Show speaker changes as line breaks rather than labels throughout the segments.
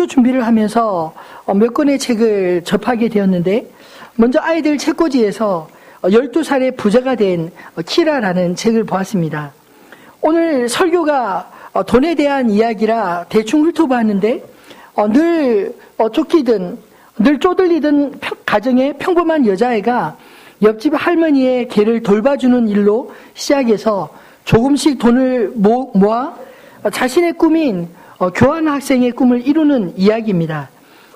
설교 준비를 하면서 몇 권의 책을 접하게 되었는데, 먼저 아이들 책꽂이에서 12살의 부자가 된 키라라는 책을 보았습니다. 오늘 설교가 돈에 대한 이야기라 대충 훑어봤는데, 늘 쫓기든 늘 쪼들리던 가정의 평범한 여자애가 옆집 할머니의 개를 돌봐주는 일로 시작해서 조금씩 돈을 모아 자신의 꿈인 교환학생의 꿈을 이루는 이야기입니다.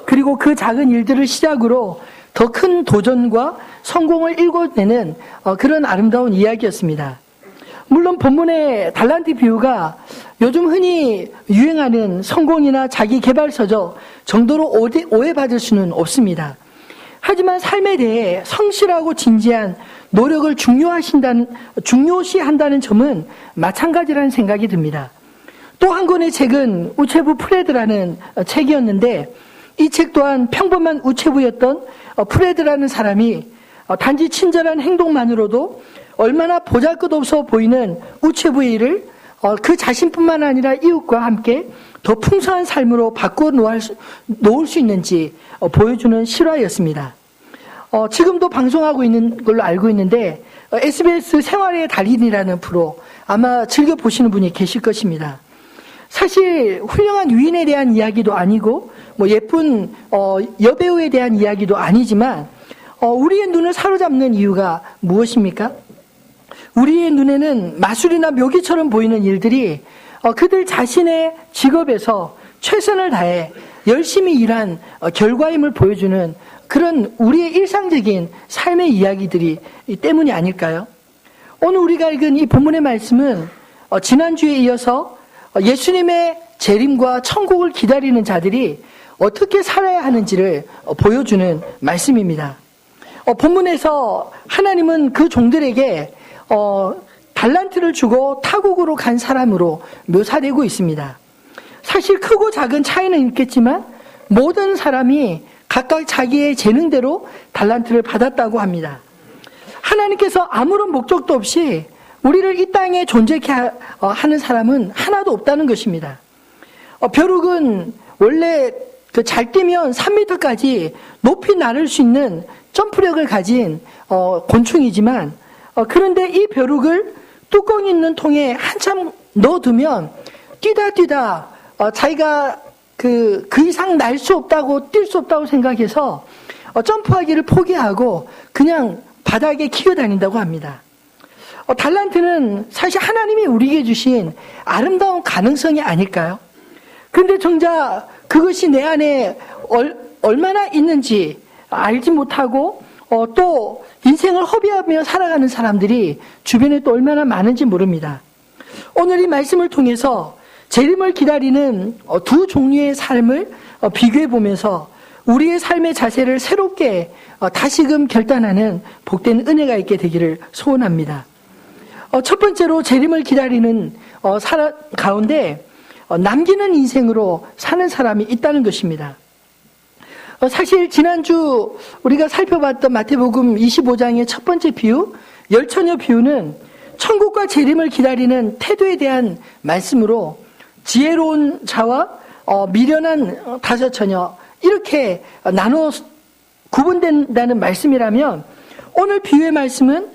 그리고 그 작은 일들을 시작으로 더 큰 도전과 성공을 일궈내는 그런 아름다운 이야기였습니다. 물론 본문의 달란트 비유가 요즘 흔히 유행하는 성공이나 자기 개발서적 정도로 오해받을 수는 없습니다. 하지만 삶에 대해 성실하고 진지한 노력을 중요시한다는 점은 마찬가지라는 생각이 듭니다. 또 한 권의 책은 우체부 프레드라는 책이었는데, 이 책 또한 평범한 우체부였던 프레드라는 사람이 단지 친절한 행동만으로도 얼마나 보잘것없어 보이는 우체부의 일을 그 자신뿐만 아니라 이웃과 함께 더 풍성한 삶으로 바꿔 놓을 수 있는지 보여주는 실화였습니다. 지금도 방송하고 있는 걸로 알고 있는데, SBS 생활의 달인이라는 프로 아마 즐겨보시는 분이 계실 것입니다. 사실 훌륭한 위인에 대한 이야기도 아니고 예쁜 여배우에 대한 이야기도 아니지만, 우리의 눈을 사로잡는 이유가 무엇입니까? 우리의 눈에는 마술이나 묘기처럼 보이는 일들이 그들 자신의 직업에서 최선을 다해 열심히 일한 결과임을 보여주는 그런 우리의 일상적인 삶의 이야기들이 때문이 아닐까요? 오늘 우리가 읽은 이 본문의 말씀은 지난주에 이어서 예수님의 재림과 천국을 기다리는 자들이 어떻게 살아야 하는지를 보여주는 말씀입니다. 본문에서 하나님은 그 종들에게 달란트를 주고 타국으로 간 사람으로 묘사되고 있습니다. 사실 크고 작은 차이는 있겠지만 모든 사람이 각각 자기의 재능대로 달란트를 받았다고 합니다. 하나님께서 아무런 목적도 없이 우리를 이 땅에 존재케 하는 사람은 하나도 없다는 것입니다. 벼룩은 원래 잘 뛰면 3m까지 높이 나를 수 있는 점프력을 가진 곤충이지만, 그런데 이 벼룩을 뚜껑 있는 통에 한참 넣어두면 뛰다 자기가 그 이상 날 수 없다고 뛸 수 없다고 생각해서 점프하기를 포기하고 그냥 바닥에 기어다닌다고 합니다. 달란트는 사실 하나님이 우리에게 주신 아름다운 가능성이 아닐까요? 그런데 정작 그것이 내 안에 얼마나 있는지 알지 못하고 또 인생을 허비하며 살아가는 사람들이 주변에 또 얼마나 많은지 모릅니다. 오늘 이 말씀을 통해서 재림을 기다리는 두 종류의 삶을 비교해 보면서 우리의 삶의 자세를 새롭게 다시금 결단하는 복된 은혜가 있게 되기를 소원합니다. 첫 번째로 재림을 기다리는 사람 가운데 남기는 인생으로 사는 사람이 있다는 것입니다. 사실 지난주 우리가 살펴봤던 마태복음 25장의 첫 번째 비유, 열처녀 비유는 천국과 재림을 기다리는 태도에 대한 말씀으로 지혜로운 자와 미련한 다섯 처녀 이렇게 나눠 구분된다는 말씀이라면, 오늘 비유의 말씀은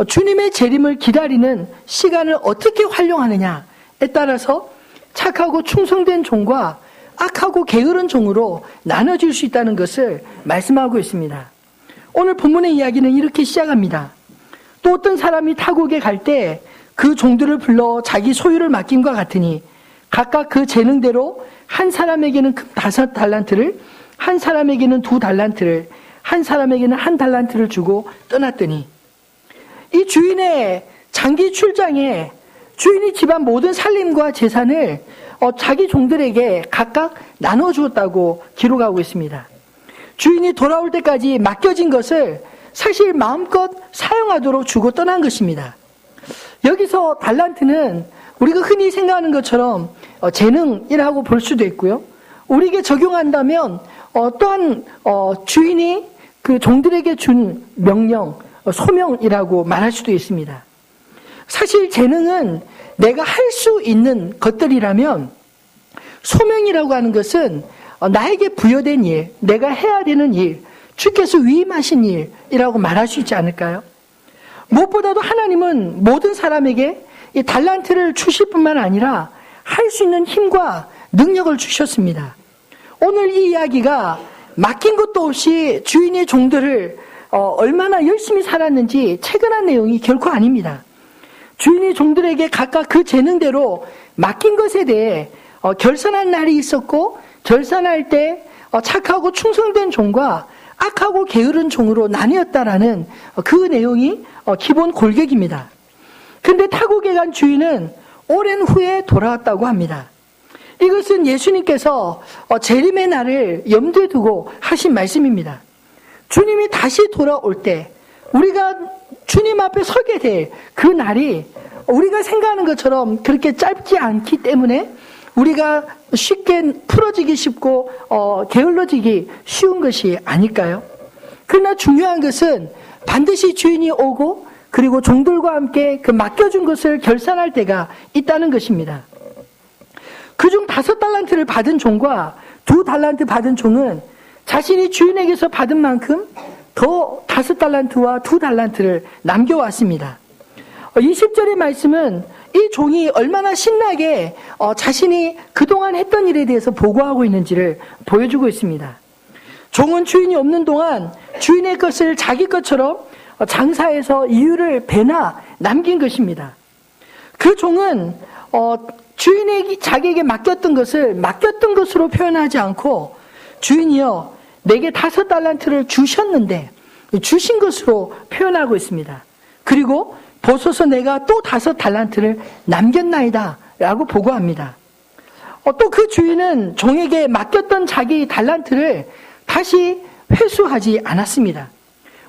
주님의 재림을 기다리는 시간을 어떻게 활용하느냐에 따라서 착하고 충성된 종과 악하고 게으른 종으로 나눠질 수 있다는 것을 말씀하고 있습니다. 오늘 본문의 이야기는 이렇게 시작합니다. 또 어떤 사람이 타국에 갈 때 그 종들을 불러 자기 소유를 맡김과 같으니 각각 그 재능대로 한 사람에게는 5달란트를, 한 사람에게는 2달란트를, 한 사람에게는 1달란트를 주고 떠났더니, 이 주인의 장기 출장에 주인이 집안 모든 살림과 재산을 자기 종들에게 각각 나눠주었다고 기록하고 있습니다. 주인이 돌아올 때까지 맡겨진 것을 사실 마음껏 사용하도록 주고 떠난 것입니다. 여기서 달란트는 우리가 흔히 생각하는 것처럼 재능이라고 볼 수도 있고요. 우리에게 적용한다면 또한 주인이 그 종들에게 준 명령, 소명이라고 말할 수도 있습니다. 사실 재능은 내가 할 수 있는 것들이라면, 소명이라고 하는 것은 나에게 부여된 일, 내가 해야 되는 일, 주께서 위임하신 일이라고 말할 수 있지 않을까요? 무엇보다도 하나님은 모든 사람에게 이 달란트를 주실 뿐만 아니라 할 수 있는 힘과 능력을 주셨습니다. 오늘 이 이야기가 맡긴 것도 없이 주인의 종들을 얼마나 열심히 살았는지 체근한 내용이 결코 아닙니다. 주인의 종들에게 각각 그 재능대로 맡긴 것에 대해 결산한 날이 있었고, 결산할 때 착하고 충성된 종과 악하고 게으른 종으로 나뉘었다라는 그 내용이 기본 골격입니다. 근데 타국에 간 주인은 오랜 후에 돌아왔다고 합니다. 이것은 예수님께서 재림의 날을 염두에 두고 하신 말씀입니다. 주님이 다시 돌아올 때 우리가 주님 앞에 서게 될 그 날이 우리가 생각하는 것처럼 그렇게 짧지 않기 때문에 우리가 쉽게 풀어지기 쉽고 게을러지기 쉬운 것이 아닐까요? 그러나 중요한 것은 반드시 주인이 오고 그리고 종들과 함께 그 맡겨준 것을 결산할 때가 있다는 것입니다. 그중 5달란트를 받은 종과 2달란트 받은 종은 자신이 주인에게서 받은 만큼 더 5달란트와 2달란트를 남겨왔습니다. 20절의 말씀은 이 종이 얼마나 신나게 자신이 그동안 했던 일에 대해서 보고하고 있는지를 보여주고 있습니다. 종은 주인이 없는 동안 주인의 것을 자기 것처럼 장사해서 이유를 배나 남긴 것입니다. 그 종은 주인에게 자기에게 맡겼던 것을 맡겼던 것으로 표현하지 않고 주인이여 내게 5달란트를 주셨는데 주신 것으로 표현하고 있습니다. 그리고 보소서 내가 또 5달란트를 남겼나이다 라고 보고합니다. 또 그 주인은 종에게 맡겼던 자기 달란트를 다시 회수하지 않았습니다.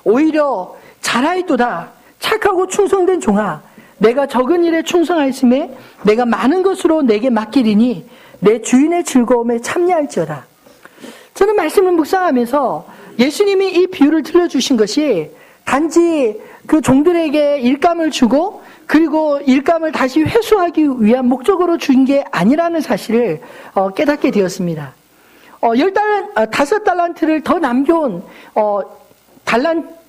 오히려 잘하였도다 착하고 충성된 종아 내가 적은 일에 충성하였음에 내가 많은 것으로 내게 맡기리니 내 주인의 즐거움에 참여할지어다. 저는 말씀을 묵상하면서 예수님이 이 비유를 들려주신 것이 단지 그 종들에게 일감을 주고 그리고 일감을 다시 회수하기 위한 목적으로 준 게 아니라는 사실을 깨닫게 되었습니다. 5달란트를 더 남겨온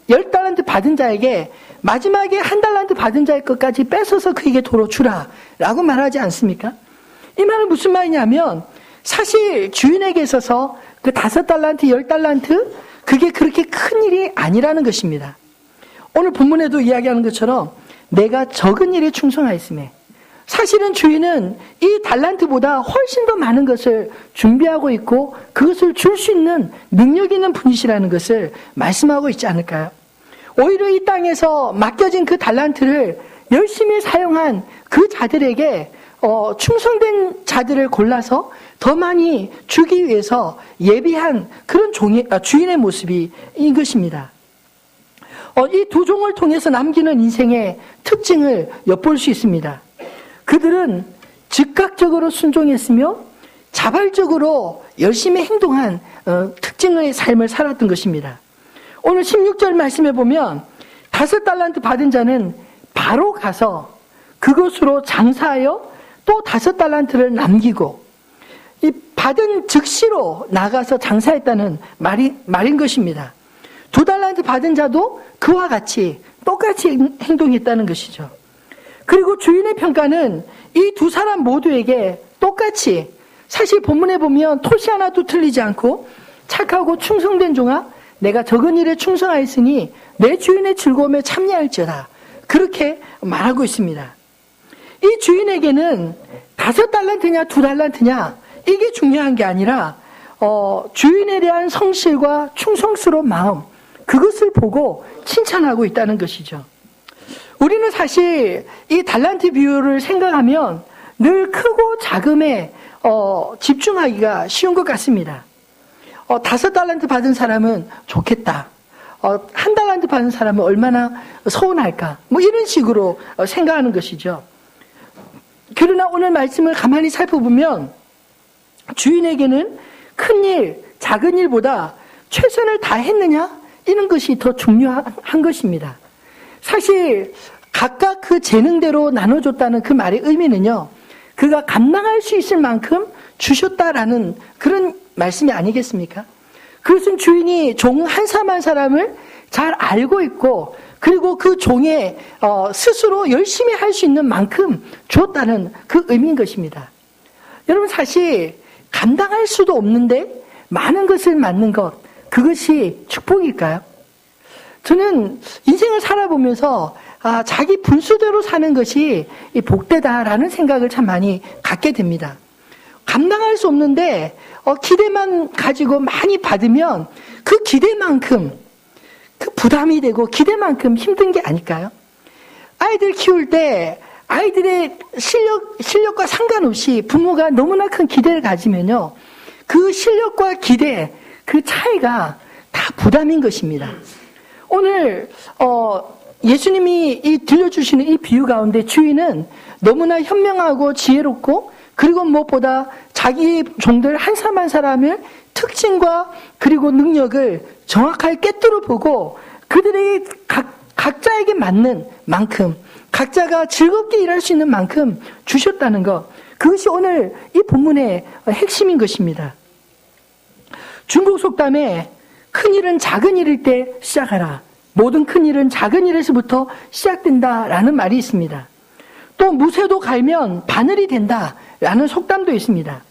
10달란트 받은 자에게 마지막에 1달란트 받은 자의 것까지 뺏어서 그에게 도로 주라 라고 말하지 않습니까? 이 말은 무슨 말이냐면 사실 주인에게 있어서 그 5달란트, 10달란트 그게 그렇게 큰 일이 아니라는 것입니다. 오늘 본문에도 이야기하는 것처럼 내가 적은 일에 충성하였음에 사실은 주인은 이 달란트보다 훨씬 더 많은 것을 준비하고 있고 그것을 줄 수 있는 능력 있는 분이시라는 것을 말씀하고 있지 않을까요? 오히려 이 땅에서 맡겨진 그 달란트를 열심히 사용한 그 자들에게 충성된 자들을 골라서 더 많이 주기 위해서 예비한 그런 주인의 모습이 인 것입니다. 이 2종을 통해서 남기는 인생의 특징을 엿볼 수 있습니다. 그들은 즉각적으로 순종했으며 자발적으로 열심히 행동한 특징의 삶을 살았던 것입니다. 오늘 16절 말씀에 보면 5달란트 받은 자는 바로 가서 그것으로 장사하여 또 5달란트를 남기고 이 받은 즉시로 나가서 장사했다는 말인 것입니다. 2달란트 받은 자도 그와 같이 똑같이 행동했다는 것이죠. 그리고 주인의 평가는 이 2 사람 모두에게 똑같이 사실 본문에 보면 토시 하나도 틀리지 않고 착하고 충성된 종아 내가 적은 일에 충성하였으니 내 주인의 즐거움에 참여할지어다 그렇게 말하고 있습니다. 이 주인에게는 5달란트냐 2달란트냐 이게 중요한 게 아니라 주인에 대한 성실과 충성스러운 마음 그것을 보고 칭찬하고 있다는 것이죠. 우리는 사실 이 달란트 비유를 생각하면 늘 크고 작음에 집중하기가 쉬운 것 같습니다. 5달란트 받은 사람은 좋겠다. 1달란트 받은 사람은 얼마나 서운할까. 뭐 이런 식으로 생각하는 것이죠. 그러나 오늘 말씀을 가만히 살펴보면 주인에게는 큰 일, 작은 일보다 최선을 다했느냐? 이런 것이 더 중요한 것입니다. 사실 각각 그 재능대로 나눠줬다는 그 말의 의미는요. 그가 감당할 수 있을 만큼 주셨다라는 그런 말씀이 아니겠습니까? 그것은 주인이 종 한 사람 한 사람을 잘 알고 있고 그리고 그 종의 스스로 열심히 할 수 있는 만큼 주었다는 그 의미인 것입니다. 여러분 사실 감당할 수도 없는데 많은 것을 맡는 것, 그것이 축복일까요? 저는 인생을 살아보면서 자기 분수대로 사는 것이 복되다라는 생각을 참 많이 갖게 됩니다. 감당할 수 없는데 기대만 가지고 많이 받으면 그 기대만큼 그 부담이 되고 기대만큼 힘든 게 아닐까요? 아이들 키울 때 아이들의 실력과 상관없이 부모가 너무나 큰 기대를 가지면요, 그 실력과 기대, 그 차이가 다 부담인 것입니다. 오늘 예수님이 들려주시는 이 비유 가운데 주인은 너무나 현명하고 지혜롭고 그리고 무엇보다 자기 종들 한 사람 한 사람의 특징과 그리고 능력을 정확하게 꿰뚫어 보고 그들에게 각자에게 맞는 만큼, 각자가 즐겁게 일할 수 있는 만큼 주셨다는 것, 그것이 오늘 이 본문의 핵심인 것입니다. 중국 속담에 큰 일은 작은 일일 때 시작하라, 모든 큰 일은 작은 일에서부터 시작된다라는 말이 있습니다. 또 무쇠도 갈면 바늘이 된다라는 속담도 있습니다.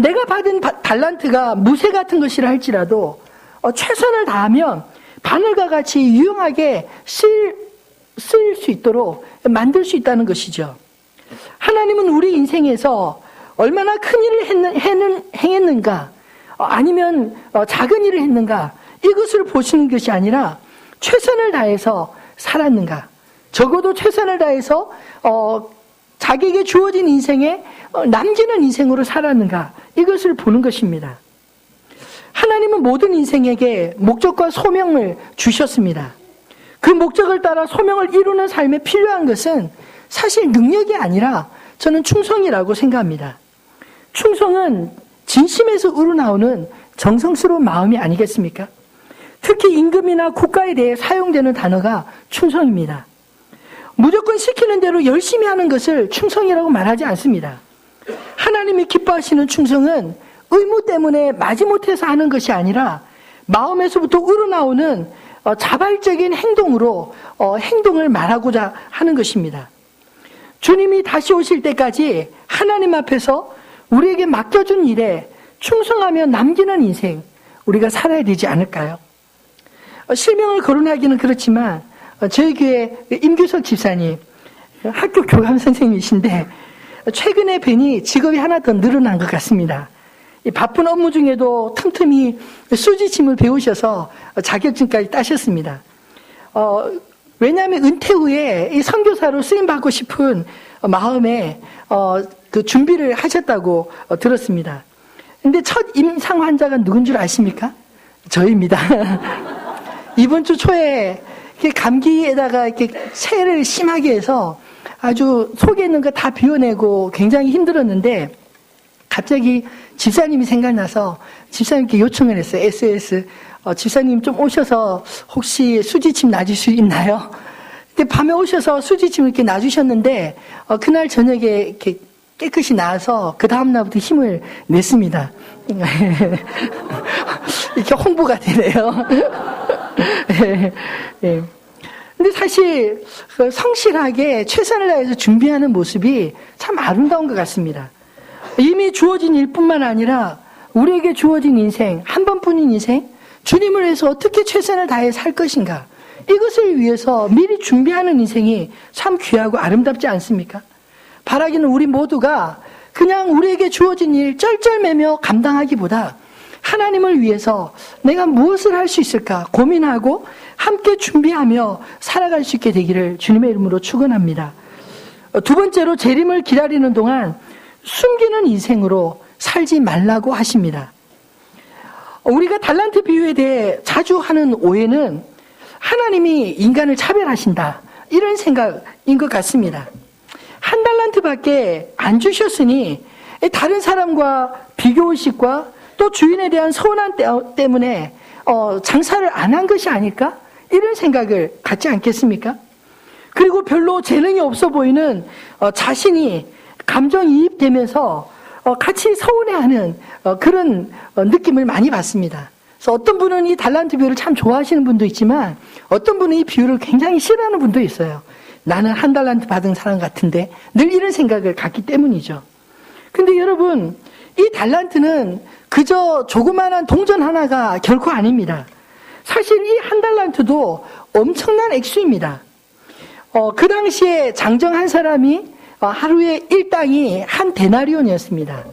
내가 받은 달란트가 무쇠 같은 것이라 할지라도 최선을 다하면 바늘과 같이 유용하게 쓰일 수 있도록 만들 수 있다는 것이죠. 하나님은 우리 인생에서 얼마나 큰 일을 행했는가, 아니면 작은 일을 했는가, 이것을 보시는 것이 아니라 최선을 다해서 살았는가, 적어도 최선을 다해서 자기에게 주어진 인생에 남기는 인생으로 살았는가, 이것을 보는 것입니다. 하나님은 모든 인생에게 목적과 소명을 주셨습니다. 그 목적을 따라 소명을 이루는 삶에 필요한 것은 사실 능력이 아니라 저는 충성이라고 생각합니다. 충성은 진심에서 우러나오는 정성스러운 마음이 아니겠습니까? 특히 임금이나 국가에 대해 사용되는 단어가 충성입니다. 무조건 시키는 대로 열심히 하는 것을 충성이라고 말하지 않습니다. 하나님이 기뻐하시는 충성은 의무 때문에 마지못해서 하는 것이 아니라 마음에서부터 우러나오는 자발적인 행동으로 행동을 말하고자 하는 것입니다. 주님이 다시 오실 때까지 하나님 앞에서 우리에게 맡겨준 일에 충성하며 남기는 인생, 우리가 살아야 되지 않을까요? 실명을 거론하기는 그렇지만 저희 교회 임규석 집사님, 학교 교감 선생님이신데 최근에 뵈니 직업이 하나 더 늘어난 것 같습니다. 바쁜 업무 중에도 틈틈이 수지침을 배우셔서 자격증까지 따셨습니다. 왜냐하면 은퇴 후에 이 선교사로 쓰임받고 싶은 마음에 그 준비를 하셨다고 들었습니다. 근데 첫 임상 환자가 누군 줄 아십니까? 저입니다. 이번 주 초에 감기에다가 이렇게 체를 심하게 해서 아주 속에 있는 거 다 비워내고 굉장히 힘들었는데 갑자기 집사님이 생각나서 집사님께 요청을 했어요. SOS. 집사님 좀 오셔서 혹시 수지침 놔줄 수 있나요? 근데 밤에 오셔서 수지침을 이렇게 놔주셨는데 그날 저녁에 이렇게 깨끗이 나와서 그 다음날부터 힘을 냈습니다. 이렇게 홍보가 되네요. 네. 근데 사실 성실하게 최선을 다해서 준비하는 모습이 참 아름다운 것 같습니다. 이미 주어진 일뿐만 아니라 우리에게 주어진 인생, 한 번뿐인 인생, 주님을 위해서 어떻게 최선을 다해 살 것인가, 이것을 위해서 미리 준비하는 인생이 참 귀하고 아름답지 않습니까? 바라기는 우리 모두가 그냥 우리에게 주어진 일 쩔쩔매며 감당하기보다 하나님을 위해서 내가 무엇을 할 수 있을까 고민하고 함께 준비하며 살아갈 수 있게 되기를 주님의 이름으로 축원합니다. 두 번째로 재림을 기다리는 동안 숨기는 인생으로 살지 말라고 하십니다. 우리가 달란트 비유에 대해 자주 하는 오해는 하나님이 인간을 차별하신다, 이런 생각인 것 같습니다. 한 달란트밖에 안 주셨으니 다른 사람과 비교의식과 또 주인에 대한 서운함 때문에 장사를 안 한 것이 아닐까, 이런 생각을 갖지 않겠습니까? 그리고 별로 재능이 없어 보이는 자신이 감정이입되면서 같이 서운해하는 그런 느낌을 많이 받습니다. 그래서 어떤 분은 이 달란트 비유를 참 좋아하시는 분도 있지만 어떤 분은 이 비유를 굉장히 싫어하는 분도 있어요. 나는 1달란트 받은 사람 같은데 늘 이런 생각을 갖기 때문이죠. 근데 여러분, 이 달란트는 그저 조그마한 동전 하나가 결코 아닙니다. 사실 이 1달란트도 엄청난 액수입니다. 그 당시에 장정 한 사람이 하루에 일당이 1데나리온이었습니다.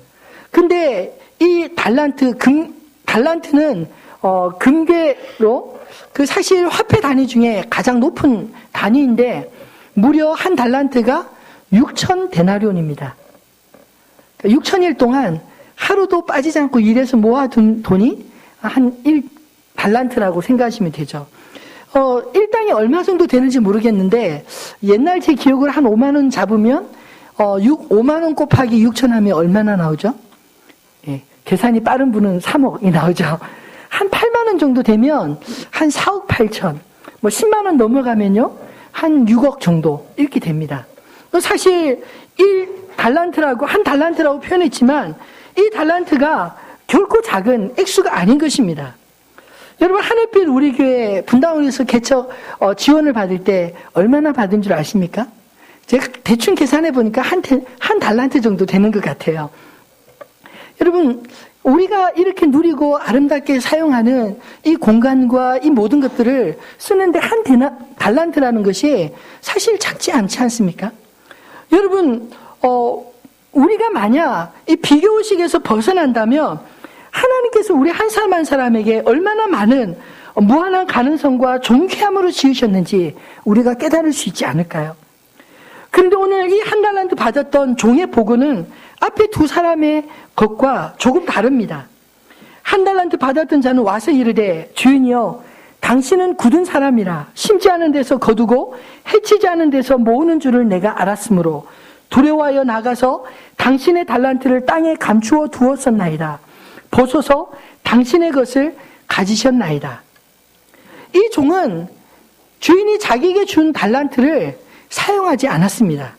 근데 이 달란트는 금괴로 그 사실 화폐 단위 중에 가장 높은 단위인데 무려 1달란트가 6,000데나리온입니다. 6,000일 동안 하루도 빠지지 않고 일해서 모아둔 돈이 한 1달란트라고 생각하시면 되죠. 일당이 얼마 정도 되는지 모르겠는데 옛날 제 기억으로 한 5만 원 잡으면 5만 원 곱하기 6천 하면 얼마나 나오죠? 예, 계산이 빠른 분은 3억이 나오죠. 한 8만 원 정도 되면 한 4억 8천, 뭐 10만 원 넘어가면요 한 6억 정도 이렇게 됩니다. 사실 1달란트라고 1달란트라고 표현했지만 이 달란트가 결코 작은 액수가 아닌 것입니다. 여러분, 하늘빛 우리 교회 분당원에서 개척 지원을 받을 때 얼마나 받은 줄 아십니까? 제가 대충 계산해 보니까 한 달란트 정도 되는 것 같아요. 여러분, 우리가 이렇게 누리고 아름답게 사용하는 이 공간과 이 모든 것들을 쓰는데 달란트라는 것이 사실 작지 않지 않습니까? 여러분, 우리가 만약 이 비교의식에서 벗어난다면 하나님께서 우리 한 사람 한 사람에게 얼마나 많은 무한한 가능성과 존귀함으로 지으셨는지 우리가 깨달을 수 있지 않을까요? 그런데 오늘 이 1달란트 받았던 종의 보고는 앞에 두 사람의 것과 조금 다릅니다. 1달란트 받았던 자는 와서 이르되 주인이여 당신은 굳은 사람이라 심지 않은 데서 거두고 해치지 않은 데서 모으는 줄을 내가 알았으므로 두려워하여 나가서 당신의 달란트를 땅에 감추어 두었었나이다. 보소서 당신의 것을 가지셨나이다. 이 종은 주인이 자기에게 준 달란트를 사용하지 않았습니다.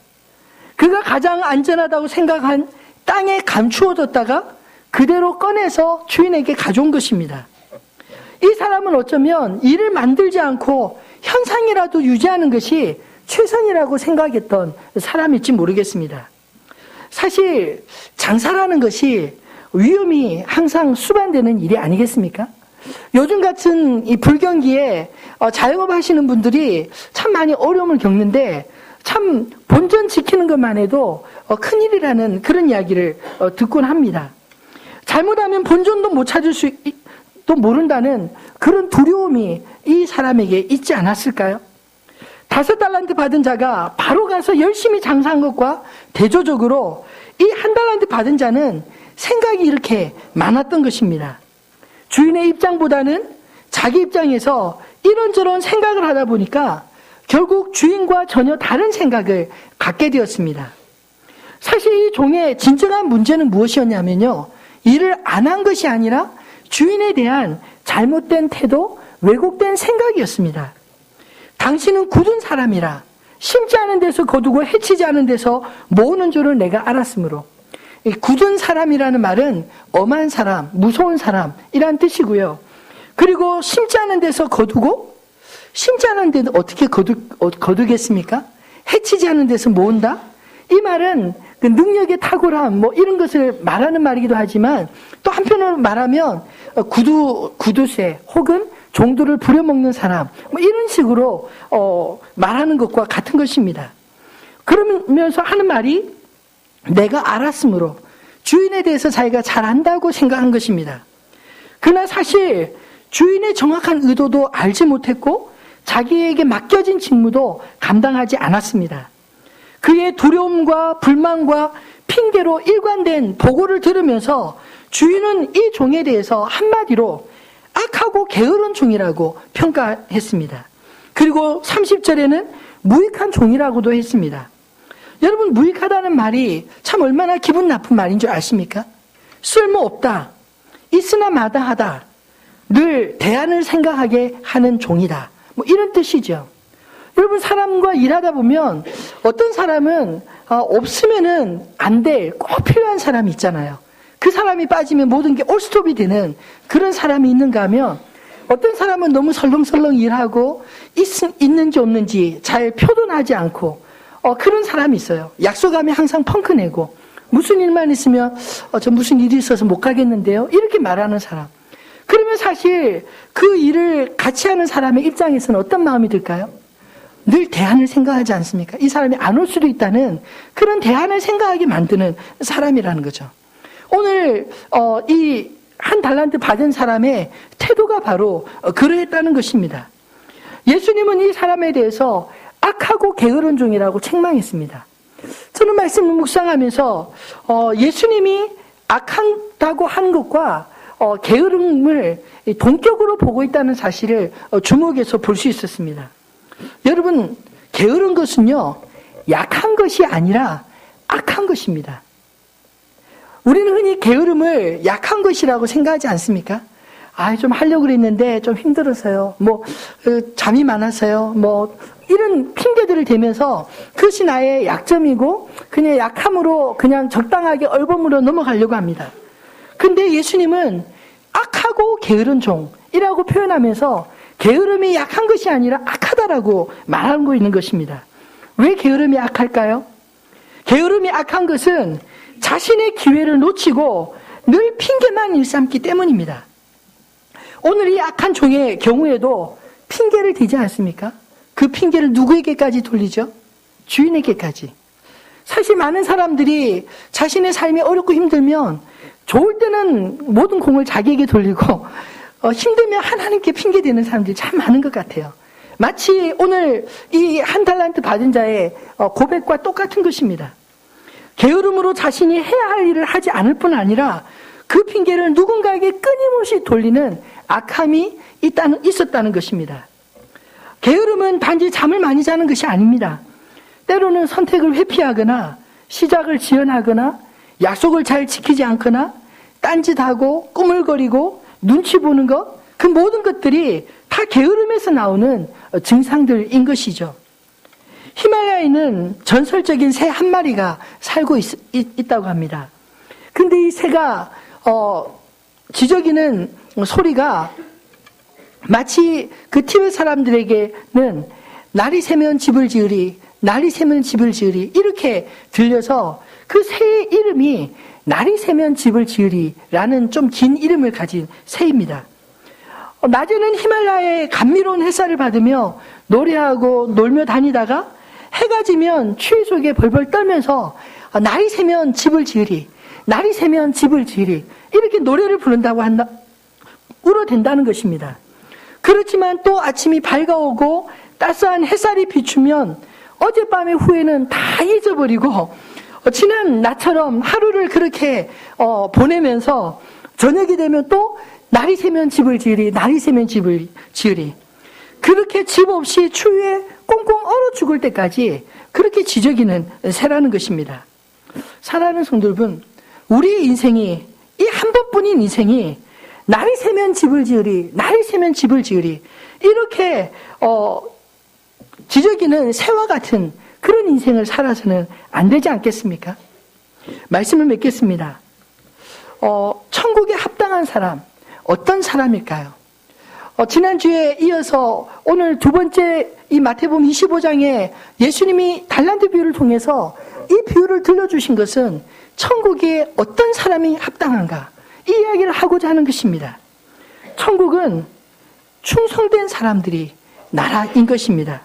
그가 가장 안전하다고 생각한 땅에 감추어뒀다가 그대로 꺼내서 주인에게 가져온 것입니다. 이 사람은 어쩌면 일을 만들지 않고 현상이라도 유지하는 것이 최선이라고 생각했던 사람일지 모르겠습니다. 사실 장사라는 것이 위험이 항상 수반되는 일이 아니겠습니까? 요즘 같은 이 불경기에 자영업 하시는 분들이 참 많이 어려움을 겪는데 참 본전 지키는 것만 해도 큰일이라는 그런 이야기를 듣곤 합니다. 잘못하면 본전도 못 찾을 또 모른다는 그런 두려움이 이 사람에게 있지 않았을까요? 5달란트 받은 자가 바로 가서 열심히 장사한 것과 대조적으로 이 1달란트 받은 자는 생각이 이렇게 많았던 것입니다. 주인의 입장보다는 자기 입장에서 이런저런 생각을 하다 보니까 결국 주인과 전혀 다른 생각을 갖게 되었습니다. 사실 이 종의 진정한 문제는 무엇이었냐면요, 일을 안 한 것이 아니라 주인에 대한 잘못된 태도, 왜곡된 생각이었습니다. 당신은 굳은 사람이라 심지 않은 데서 거두고 해치지 않은 데서 모으는 줄을 내가 알았으므로. 이 굳은 사람이라는 말은 엄한 사람, 무서운 사람이란 뜻이고요. 그리고 심지 않은 데서 거두고, 심지 않은 데는 어떻게 거두겠습니까? 해치지 않은 데서 모은다? 이 말은 그 능력의 탁월함, 뭐 이런 것을 말하는 말이기도 하지만 또 한편으로 말하면 구두쇠 혹은 종들을 부려먹는 사람, 뭐 이런 식으로 말하는 것과 같은 것입니다. 그러면서 하는 말이 내가 알았으므로 주인에 대해서 자기가 잘 안다고 생각한 것입니다. 그러나 사실 주인의 정확한 의도도 알지 못했고 자기에게 맡겨진 직무도 감당하지 않았습니다. 그의 두려움과 불만과 핑계로 일관된 보고를 들으면서 주인은 이 종에 대해서 한마디로 악하고 게으른 종이라고 평가했습니다. 그리고 30절에는 무익한 종이라고도 했습니다. 여러분, 무익하다는 말이 참 얼마나 기분 나쁜 말인 줄 아십니까? 쓸모없다, 있으나 마다하다, 늘 대안을 생각하게 하는 종이다, 뭐 이런 뜻이죠. 여러분, 사람과 일하다 보면 어떤 사람은 없으면은 안 될, 꼭 필요한 사람이 있잖아요. 그 사람이 빠지면 모든 게 올스톱이 되는 그런 사람이 있는가 하면, 어떤 사람은 너무 설렁설렁 일하고 있는지 없는지 잘 표현하지 않고 그런 사람이 있어요. 약속하면 항상 펑크 내고, 무슨 일만 있으면 저 무슨 일이 있어서 못 가겠는데요, 이렇게 말하는 사람. 그러면 사실 그 일을 같이 하는 사람의 입장에서는 어떤 마음이 들까요? 늘 대안을 생각하지 않습니까? 이 사람이 안 올 수도 있다는 그런 대안을 생각하게 만드는 사람이라는 거죠. 오늘 이 한 달란트 받은 사람의 태도가 바로 그러했다는 것입니다. 예수님은 이 사람에 대해서 악하고 게으른 종이라고 책망했습니다. 저는 말씀을 묵상하면서 예수님이 악하다고 한 것과 게으름을 동격으로 보고 있다는 사실을 주목해서 볼 수 있었습니다. 여러분, 게으른 것은요, 약한 것이 아니라 악한 것입니다. 우리는 흔히 게으름을 약한 것이라고 생각하지 않습니까? 좀 하려고 그랬는데 좀 힘들어서요. 잠이 많아서요. 이런 핑계들을 대면서 그것이 나의 약점이고 그냥 약함으로 그냥 적당하게 얼버무려 넘어가려고 합니다. 근데 예수님은 악하고 게으른 종이라고 표현하면서 게으름이 약한 것이 아니라 악하다라고 말하고 있는 것입니다. 왜 게으름이 악할까요? 게으름이 악한 것은 자신의 기회를 놓치고 늘 핑계만 일삼기 때문입니다. 오늘 이 악한 종의 경우에도 핑계를 대지 않습니까? 그 핑계를 누구에게까지 돌리죠? 주인에게까지. 사실 많은 사람들이 자신의 삶이 어렵고 힘들면 좋을 때는 모든 공을 자기에게 돌리고 힘들면 하나님께 핑계대는 사람들이 참 많은 것 같아요. 마치 오늘 이 한 달란트 받은 자의 고백과 똑같은 것입니다. 게으름으로 자신이 해야 할 일을 하지 않을 뿐 아니라 그 핑계를 누군가에게 끊임없이 돌리는 악함이 있었다는 것입니다. 게으름은 단지 잠을 많이 자는 것이 아닙니다. 때로는 선택을 회피하거나 시작을 지연하거나 약속을 잘 지키지 않거나 딴짓하고 꾸물거리고 눈치 보는 것, 그 모든 것들이 다 게으름에서 나오는 증상들인 것이죠. 히말라야에는 전설적인 새 한 마리가 살고 있다고 합니다. 근데 이 새가 지저귀는 소리가 마치 그 티베트 사람들에게는 날이 새면 집을 지으리, 날이 새면 집을 지으리 이렇게 들려서 그 새의 이름이 날이 새면 집을 지으리라는 좀 긴 이름을 가진 새입니다. 낮에는 히말라야의 감미로운 햇살을 받으며 노래하고 놀며 다니다가 해가 지면 추위 속에 벌벌 떨면서 날이 새면 집을 지으리, 날이 새면 집을 지으리 이렇게 노래를 부른다고 울어댄다는 것입니다. 그렇지만 또 아침이 밝아오고 따스한 햇살이 비추면 어젯밤의 후회는 다 잊어버리고 지난 나처럼 하루를 그렇게 보내면서 저녁이 되면 또 날이 새면 집을 지으리, 날이 새면 집을 지으리 그렇게 집 없이 추위에 꽁꽁 얼어 죽을 때까지 그렇게 지저귀는 새라는 것입니다. 사랑하는 성도 여러분, 우리의 인생이 이 한 번뿐인 인생이 날이 새면 집을 지으리, 날이 새면 집을 지으리 이렇게 지저귀는 새와 같은 그런 인생을 살아서는 안 되지 않겠습니까? 말씀을 맺겠습니다. 천국에 합당한 사람, 어떤 사람일까요? 지난주에 이어서 오늘 두 번째 이 마태복음 25장에 예수님이 달란트 비유를 통해서 이 비유를 들려주신 것은 천국에 어떤 사람이 합당한가 이 이야기를 하고자 하는 것입니다. 천국은 충성된 사람들이 나라인 것입니다.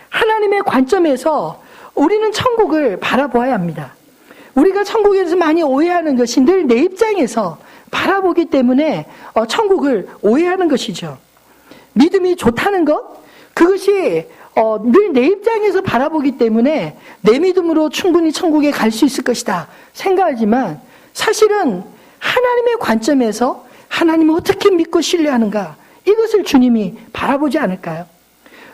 하나님의 관점에서 우리는 천국을 바라보아야 합니다. 우리가 천국에 대해서 많이 오해하는 것이 늘 내 입장에서 바라보기 때문에 천국을 오해하는 것이죠. 믿음이 좋다는 것, 그것이 늘 내 입장에서 바라보기 때문에 내 믿음으로 충분히 천국에 갈 수 있을 것이다 생각하지만 사실은 하나님의 관점에서 하나님을 어떻게 믿고 신뢰하는가 이것을 주님이 바라보지 않을까요?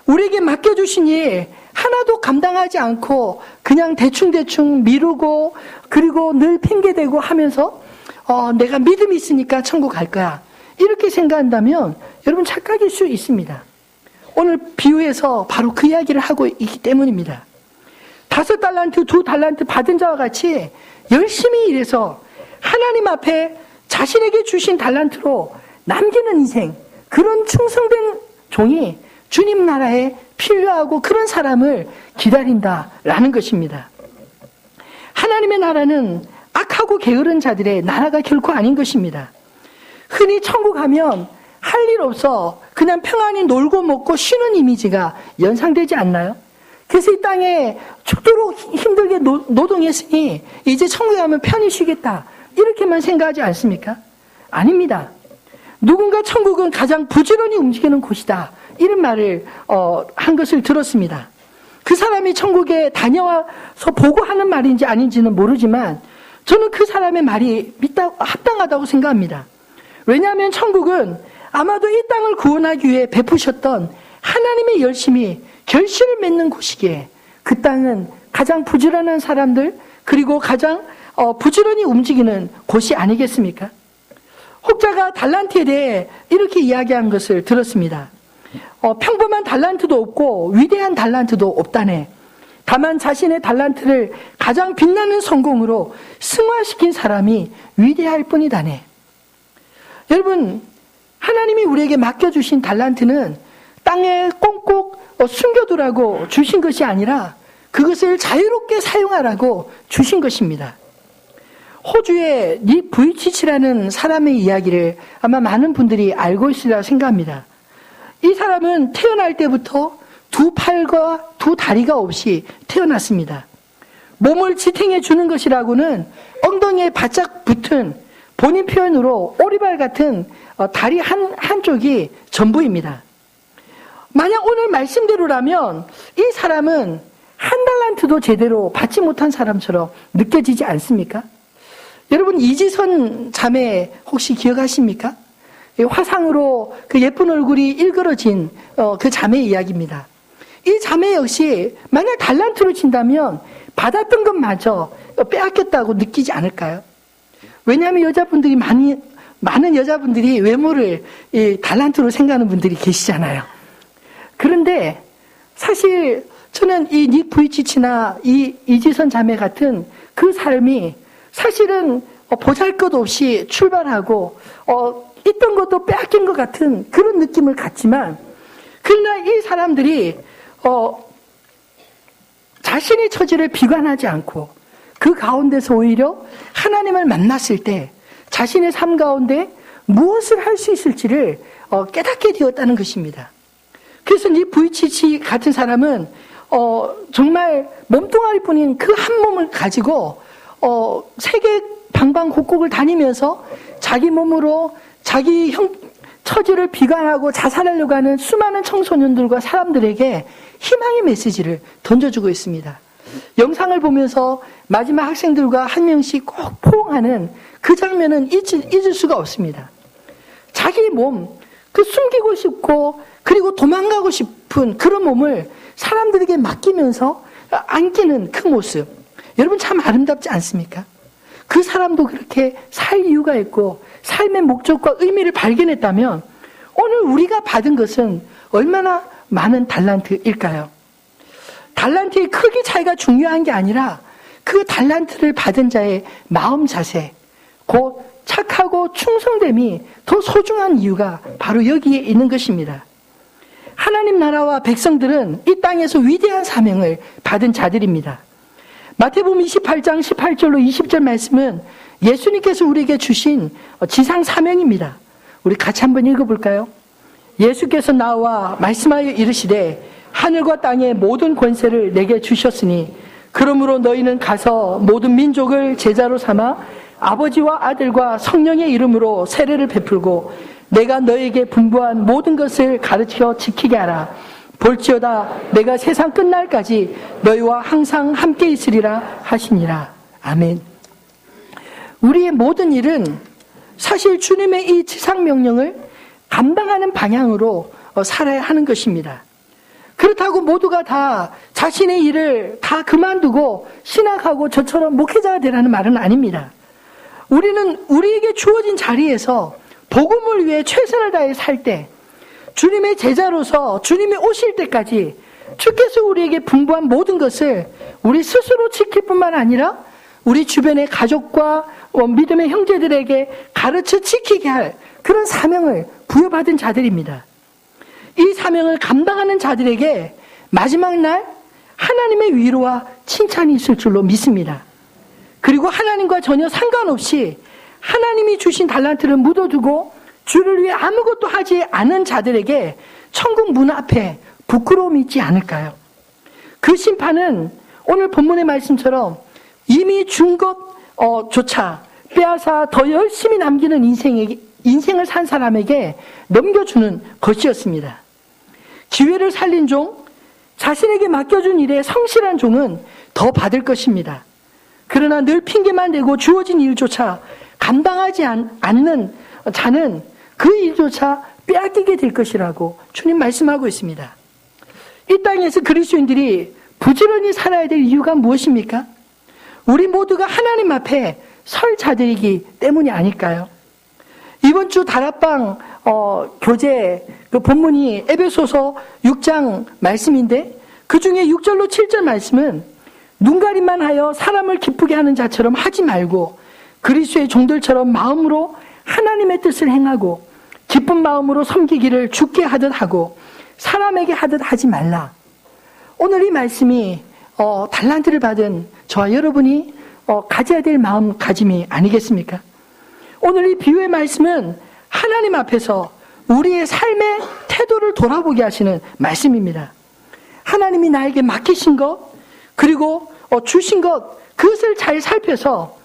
우리에게 맡겨주신 일 하나도 감당하지 않고 그냥 대충대충 미루고 그리고 늘 핑계대고 하면서 내가 믿음이 있으니까 천국 갈 거야 이렇게 생각한다면 여러분 착각일 수 있습니다. 오늘 비유에서 바로 그 이야기를 하고 있기 때문입니다. 5달란트, 2달란트 받은 자와 같이 열심히 일해서 하나님 앞에 자신에게 주신 달란트로 남기는 인생, 그런 충성된 종이 주님 나라에 필요하고 그런 사람을 기다린다라는 것입니다. 하나님의 나라는 악하고 게으른 자들의 나라가 결코 아닌 것입니다. 흔히 천국 가면 할 일 없어 그냥 평안히 놀고 먹고 쉬는 이미지가 연상되지 않나요? 그래서 이 땅에 죽도록 힘들게 노동했으니 이제 천국에 가면 편히 쉬겠다, 이렇게만 생각하지 않습니까? 아닙니다. 누군가 천국은 가장 부지런히 움직이는 곳이다, 이런 말을 한 것을 들었습니다. 그 사람이 천국에 다녀와서 보고 하는 말인지 아닌지는 모르지만 저는 그 사람의 말이 합당하다고 생각합니다. 왜냐하면 천국은 아마도 이 땅을 구원하기 위해 베푸셨던 하나님의 열심이 결실을 맺는 곳이기에 그 땅은 가장 부지런한 사람들, 그리고 가장 부지런히 움직이는 곳이 아니겠습니까? 혹자가 달란트에 대해 이렇게 이야기한 것을 들었습니다. 평범한 달란트도 없고 위대한 달란트도 없다네. 다만 자신의 달란트를 가장 빛나는 성공으로 승화시킨 사람이 위대할 뿐이다네. 여러분, 하나님이 우리에게 맡겨주신 달란트는 땅에 꽁꽁 숨겨두라고 주신 것이 아니라 그것을 자유롭게 사용하라고 주신 것입니다. 호주의 닉 부이치치라는 사람의 이야기를 아마 많은 분들이 알고 있으리라 생각합니다. 이 사람은 태어날 때부터 2팔과 2다리가 없이 태어났습니다. 몸을 지탱해 주는 것이라고는 엉덩이에 바짝 붙은, 본인 표현으로 오리발 같은 다리 한쪽이 전부입니다. 만약 오늘 말씀대로라면 이 사람은 한 달란트도 제대로 받지 못한 사람처럼 느껴지지 않습니까? 여러분, 이지선 자매 혹시 기억하십니까? 화상으로 그 예쁜 얼굴이 일그러진 그 자매 이야기입니다. 이 자매 역시 만약 달란트로 친다면 받았던 것마저 빼앗겼다고 느끼지 않을까요? 왜냐하면 여자분들이 많은 여자분들이 외모를 달란트로 생각하는 분들이 계시잖아요. 그런데 사실 저는 이 닉 부이치치나 이 이지선 자매 같은 그 삶이 사실은 보잘것없이 출발하고 있던 것도 빼앗긴 것 같은 그런 느낌을 갖지만, 그러나 이 사람들이 자신의 처지를 비관하지 않고 그 가운데서 오히려 하나님을 만났을 때 자신의 삶 가운데 무엇을 할 수 있을지를 깨닫게 되었다는 것입니다. 그래서 이 부이치치 같은 사람은 정말 몸뚱아리뿐인 그 한 몸을 가지고 세계 방방곡곡을 다니면서 자기 몸으로 자기 처지를 비관하고 자살하려고 하는 수많은 청소년들과 사람들에게 희망의 메시지를 던져주고 있습니다. 영상을 보면서 마지막 학생들과 한 명씩 꼭 포옹하는 그 장면은 잊을 수가 없습니다. 자기 몸, 그 숨기고 싶고 그리고 도망가고 싶은 그런 몸을 사람들에게 맡기면서 안기는 그 모습, 여러분 참 아름답지 않습니까? 그 사람도 그렇게 살 이유가 있고 삶의 목적과 의미를 발견했다면 오늘 우리가 받은 것은 얼마나 많은 달란트일까요? 달란트의 크기 차이가 중요한 게 아니라 그 달란트를 받은 자의 마음 자세, 곧 착하고 충성됨이 더 소중한 이유가 바로 여기에 있는 것입니다. 하나님 나라와 백성들은 이 땅에서 위대한 사명을 받은 자들입니다. 마태복음 28장 18절로 20절 말씀은 예수님께서 우리에게 주신 지상 사명입니다. 우리 같이 한번 읽어볼까요? 예수께서 나와 말씀하여 이르시되 하늘과 땅의 모든 권세를 내게 주셨으니 그러므로 너희는 가서 모든 민족을 제자로 삼아 아버지와 아들과 성령의 이름으로 세례를 베풀고 내가 너에게 분부한 모든 것을 가르쳐 지키게 하라. 볼지어다 내가 세상 끝날까지 너희와 항상 함께 있으리라 하시니라. 아멘. 우리의 모든 일은 사실 주님의 이 지상명령을 감당하는 방향으로 살아야 하는 것입니다. 그렇다고 모두가 다 자신의 일을 다 그만두고 신학하고 저처럼 목회자가 되라는 말은 아닙니다. 우리는 우리에게 주어진 자리에서 복음을 위해 최선을 다해 살 때, 주님의 제자로서 주님이 오실 때까지 주께서 우리에게 분부한 모든 것을 우리 스스로 지킬 뿐만 아니라 우리 주변의 가족과 믿음의 형제들에게 가르쳐 지키게 할 그런 사명을 부여받은 자들입니다. 이 사명을 감당하는 자들에게 마지막 날 하나님의 위로와 칭찬이 있을 줄로 믿습니다. 그리고 하나님과 전혀 상관없이 하나님이 주신 달란트를 묻어두고 주를 위해 아무것도 하지 않은 자들에게 천국 문 앞에 부끄러움이 있지 않을까요? 그 심판은 오늘 본문의 말씀처럼 이미 준 것조차 빼앗아 더 열심히 남기는 인생을 산 사람에게 넘겨주는 것이었습니다. 기회를 살린 종, 자신에게 맡겨준 일에 성실한 종은 더 받을 것입니다. 그러나 늘 핑계만 대고 주어진 일조차 감당하지 않는 자는 그 일조차 빼앗기게 될 것이라고 주님 말씀하고 있습니다. 이 땅에서 그리스도인들이 부지런히 살아야 될 이유가 무엇입니까? 우리 모두가 하나님 앞에 설 자들이기 때문이 아닐까요? 이번 주 다락방 교재 그 본문이 에베소서 6장 말씀인데 그 중에 6절로 7절 말씀은 눈가림만 하여 사람을 기쁘게 하는 자처럼 하지 말고 그리스도의 종들처럼 마음으로 하나님의 뜻을 행하고 기쁜 마음으로 섬기기를 주께 하듯 하고 사람에게 하듯 하지 말라. 오늘 이 말씀이 달란트를 받은 저와 여러분이 가져야 될 마음가짐이 아니겠습니까? 오늘 이 비유의 말씀은 하나님 앞에서 우리의 삶의 태도를 돌아보게 하시는 말씀입니다. 하나님이 나에게 맡기신 것 그리고 주신 것 그것을 잘 살펴서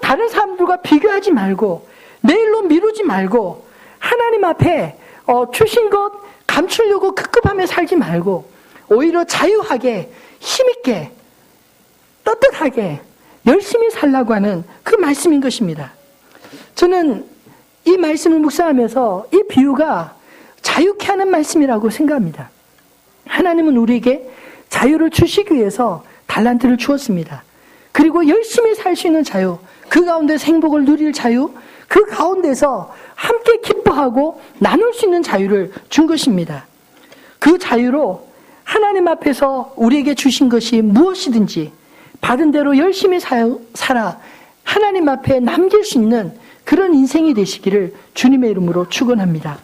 다른 사람들과 비교하지 말고 내일로 미루지 말고 하나님 앞에 주신 것 감추려고 급급하며 살지 말고 오히려 자유하게 힘있게 떳떳하게 열심히 살라고 하는 그 말씀인 것입니다. 저는 이 말씀을 묵상하면서 이 비유가 자유케 하는 말씀이라고 생각합니다. 하나님은 우리에게 자유를 주시기 위해서 달란트를 주었습니다. 그리고 열심히 살 수 있는 자유, 그 가운데서 행복을 누릴 자유, 그 가운데서 함께 기뻐하고 나눌 수 있는 자유를 준 것입니다. 그 자유로 하나님 앞에서 우리에게 주신 것이 무엇이든지 받은 대로 열심히 살아 하나님 앞에 남길 수 있는 그런 인생이 되시기를 주님의 이름으로 축원합니다.